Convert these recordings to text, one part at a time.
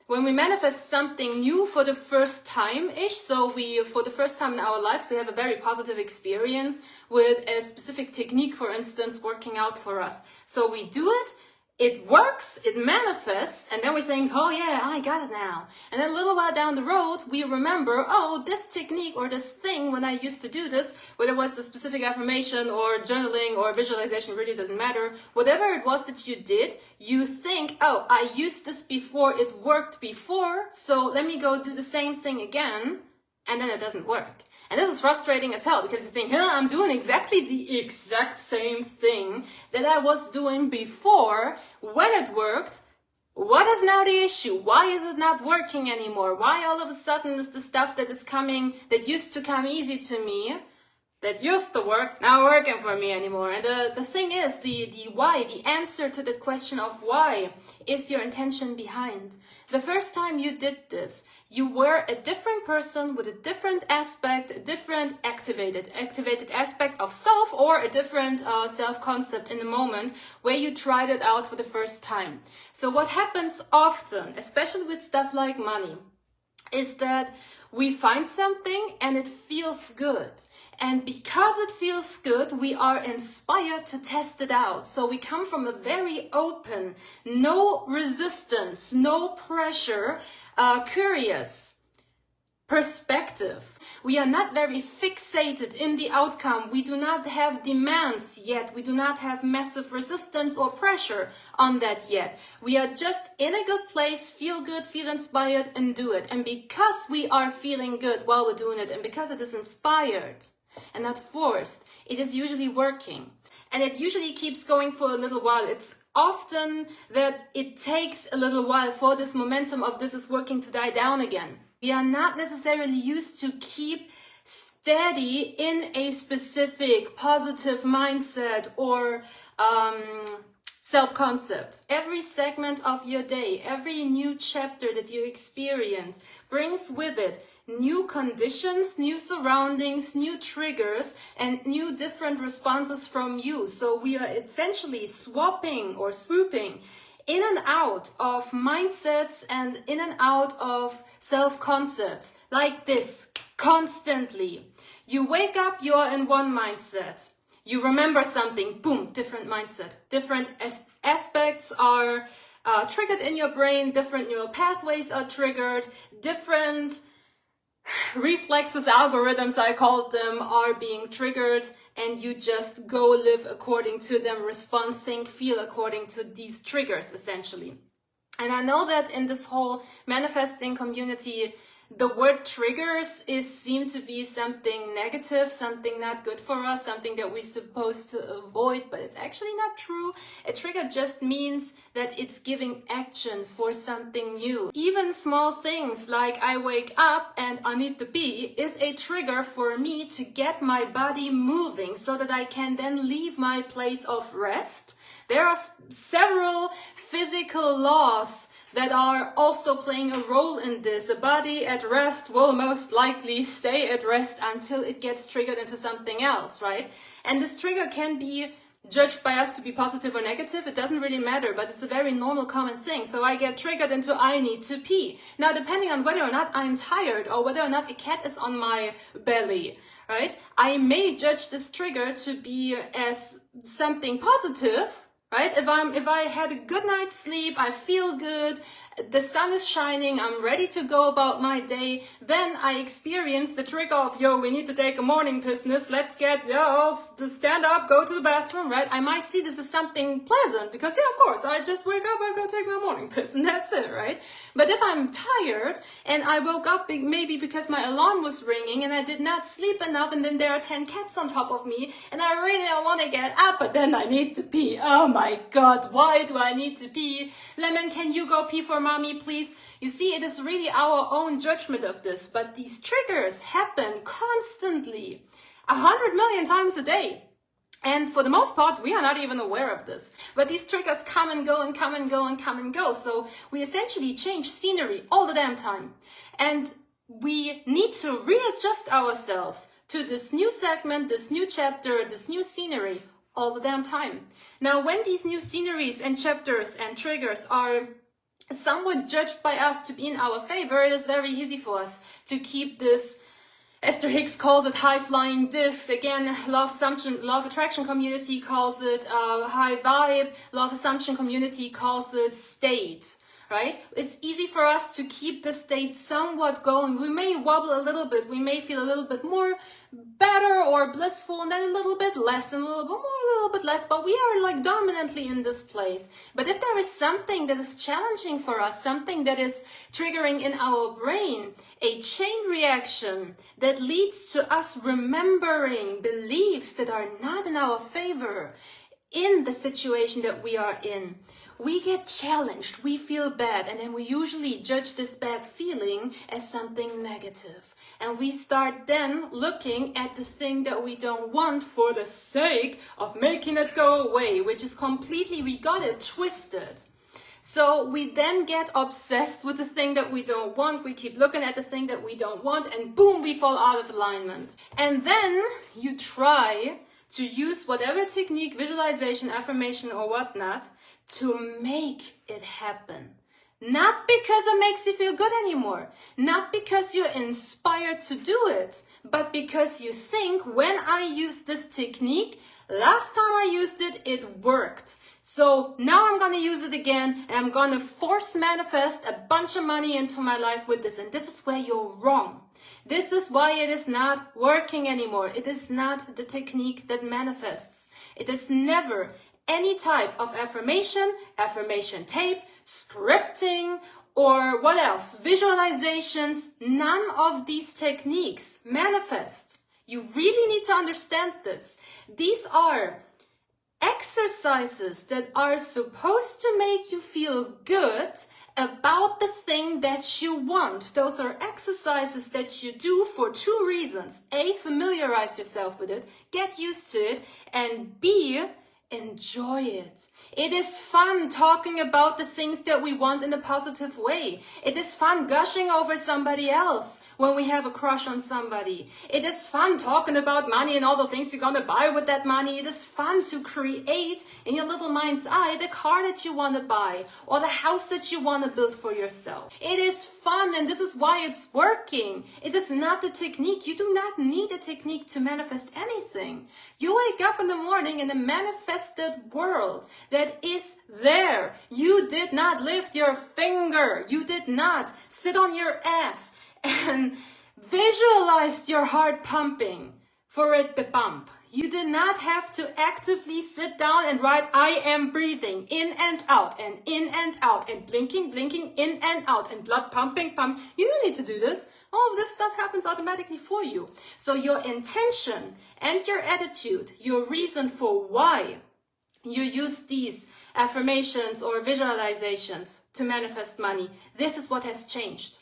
when we manifest something new for the first time-ish, so for the first time in our lives, we have a very positive experience with a specific technique, for instance, working out for us. So we do it, it works, it manifests, and then we think, oh yeah, I got it now. And then a little while down the road, we remember, oh, this technique or this thing, when I used to do this, whether it was a specific affirmation or journaling or visualization, really doesn't matter. Whatever it was that you did, you think, oh, I used this before, it worked before, so let me go do the same thing again, and then it doesn't work. And this is frustrating as hell, because you think, I'm doing exactly the exact same thing that I was doing before when it worked. What is now the issue? Why is it not working anymore? Why all of a sudden is the stuff that is coming, that used to come easy to me, that used to work, not working for me anymore? And the thing is, the why, the answer to that question of why is your intention behind. The first time you did this, you were a different person with a different aspect, a different activated aspect of self, or a different self-concept in the moment where you tried it out for the first time. So what happens often, especially with stuff like money, is that we find something and it feels good. And because it feels good, we are inspired to test it out. So we come from a very open, no resistance, no pressure, curious perspective. We are not very fixated in the outcome. We do not have demands yet. We do not have massive resistance or pressure on that yet. We are just in a good place, feel good, feel inspired, and do it. And because we are feeling good while we're doing it, and because it is inspired and not forced, it is usually working. And it usually keeps going for a little while. It's often that it takes a little while for this momentum of this is working to die down again. We are not necessarily used to keep steady in a specific positive mindset or self-concept. Every segment of your day, every new chapter that you experience brings with it new conditions, new surroundings, new triggers, and new different responses from you. So we are essentially swapping or swooping in and out of mindsets and in and out of self-concepts like this constantly. You wake up, you're in one mindset. You remember something, boom, different mindset. Different aspects are triggered in your brain, different neural pathways are triggered, different reflexes, algorithms, I called them, are being triggered, and you just go live according to them, respond, think, feel according to these triggers, essentially. And I know that in this whole manifesting community, the word triggers seem to be something negative, something not good for us, something that we're supposed to avoid, but it's actually not true. A trigger just means that it's giving action for something new. Even small things like I wake up and I need to pee is a trigger for me to get my body moving so that I can then leave my place of rest. There are several physical laws that are also playing a role in this. A body at rest will most likely stay at rest until it gets triggered into something else, right? And this trigger can be judged by us to be positive or negative. It doesn't really matter, but it's a very normal, common thing. So I get triggered into I need to pee. Now, depending on whether or not I'm tired or whether or not a cat is on my belly, right? I may judge this trigger to be as something positive, right? If I had a good night's sleep, I feel good, the sun is shining, I'm ready to go about my day, then I experience the trigger of, yo, we need to take a morning business, let's get, to stand up, go to the bathroom, right? I might see this as something pleasant, because yeah, of course, I just wake up, I go take my morning piss, and that's it, right? But if I'm tired, and I woke up maybe because my alarm was ringing, and I did not sleep enough, and then there are 10 cats on top of me, and I really don't want to get up, but then I need to pee. Oh my God, why do I need to pee? Lemon, can you go pee for mommy, please? You see, it is really our own judgment of this, but these triggers happen constantly, 100 million times a day. And for the most part, we are not even aware of this. But these triggers come and go and come and go and come and go. So we essentially change scenery all the damn time. And we need to readjust ourselves to this new segment, this new chapter, this new scenery all the damn time. Now, when these new sceneries and chapters and triggers are somewhat judged by us to be in our favor, it is very easy for us to keep this, Esther Hicks calls it high-flying disc. Again, law of attraction community calls it high vibe. Law of assumption community calls it state, right? It's easy for us to keep the state somewhat going. We may wobble a little bit. We may feel a little bit more better or blissful, and then a little bit less, and a little bit more, a little bit less, but we are like dominantly in this place. But if there is something that is challenging for us, something that is triggering in our brain, a chain reaction that leads to us remembering beliefs that are not in our favor in the situation that we are in, we get challenged, we feel bad, and then we usually judge this bad feeling as something negative. And we start then looking at the thing that we don't want for the sake of making it go away, which is completely, we got it twisted. So we then get obsessed with the thing that we don't want. We keep looking at the thing that we don't want, and boom, we fall out of alignment. And then you try to use whatever technique, visualization, affirmation, or whatnot, to make it happen. Not because it makes you feel good anymore, not because you're inspired to do it, but because you think, when I use this technique, last time I used it, it worked. So now I'm gonna use it again, and I'm gonna force manifest a bunch of money into my life with this. And this is where you're wrong. This is why it is not working anymore. It is not the technique that manifests. It is never any type of affirmation, affirmation tape, scripting, or what else? Visualizations. None of these techniques manifest. You really need to understand this. These are exercises that are supposed to make you feel good about the thing that you want. Those are exercises that you do for two reasons. A, familiarize yourself with it, get used to it, and B, enjoy it. It is fun talking about the things that we want in a positive way. It is fun gushing over somebody else when we have a crush on somebody. It is fun talking about money and all the things you're gonna buy with that money. It is fun to create in your little mind's eye the car that you want to buy or the house that you want to build for yourself. It is fun, and this is why it's working. It is not the technique. You do not need a technique to manifest anything. You wake up in the morning in a manifested world that is there. You did not lift your finger. You did not sit on your ass and visualized your heart pumping for it to pump. You did not have to actively sit down and write, I am breathing in and out, and in and out, and blinking, in and out, and blood pumping. You don't need to do this. All of this stuff happens automatically for you. So your intention and your attitude, your reason for why you use these affirmations or visualizations to manifest money, this is what has changed.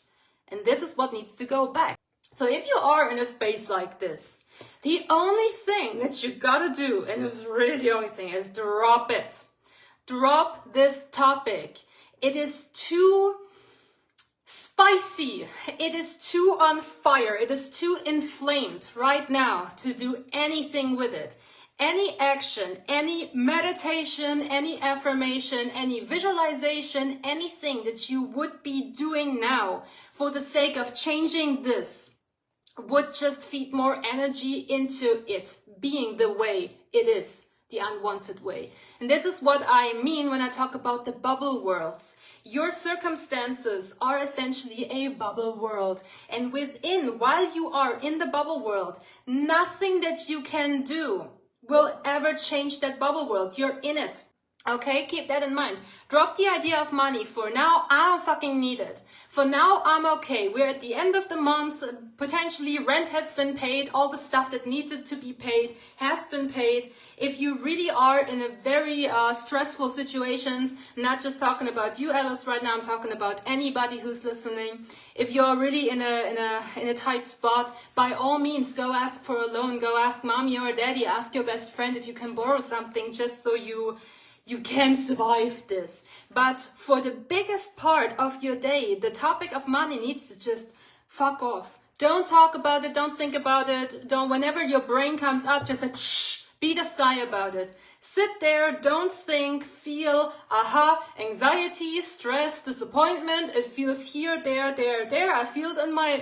And this is what needs to go back. So if you are in a space like this, the only thing that you gotta do, and it's really the only thing, is drop it. Drop this topic. It is too spicy. It is too on fire. It is too inflamed right now to do anything with it. Any action, any meditation, any affirmation, any visualization, anything that you would be doing now for the sake of changing this would just feed more energy into it being the way it is, the unwanted way. And this is what I mean when I talk about the bubble worlds. Your circumstances are essentially a bubble world. And within, while you are in the bubble world, nothing that you can do will ever change that bubble world. You're in it. Okay, keep that in mind. Drop the idea of money. For now, I don't fucking need it. For now, I'm okay. We're at the end of the month. Potentially rent has been paid. All the stuff that needed to be paid has been paid. If you really are in a very stressful situations, not just talking about you, Alice, right now, I'm talking about anybody who's listening. If you're really in a tight spot, by all means, go ask for a loan. Go ask mommy or daddy. Ask your best friend if you can borrow something, just so you can survive this. But for the biggest part of your day, the topic of money needs to just fuck off. Don't talk about it. Don't think about it. Whenever your brain comes up, just like, shh, Be the sky about it. Sit there, don't think, feel, anxiety, stress, disappointment. It feels here, there. I feel it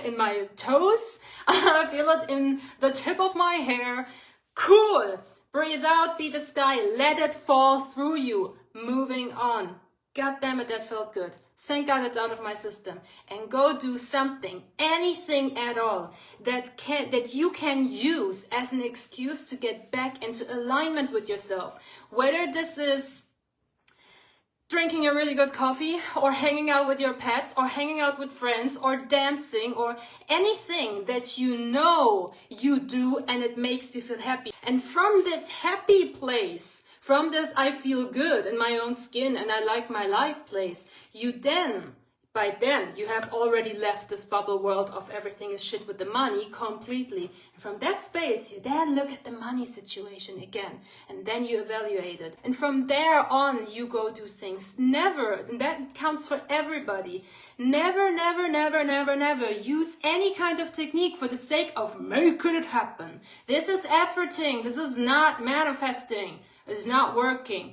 in my toes. I feel it in the tip of my hair. Cool. Breathe out, be the sky. Let it fall through you. Moving on. God damn it, that felt good. Thank God it's out of my system. And go do something, anything at all, that you can use as an excuse to get back into alignment with yourself. Whether this is drinking a really good coffee, or hanging out with your pets, or hanging out with friends, or dancing, or anything that you know you do and it makes you feel happy. And from this happy place, from this I feel good in my own skin and I like my life place, by then you have already left this bubble world of everything is shit with the money completely. And from that space, you then look at the money situation again, and then you evaluate it. And from there on, you go do things. Never, and that counts for everybody, never use any kind of technique for the sake of making it happen. This is efforting. This is not manifesting. It's not working.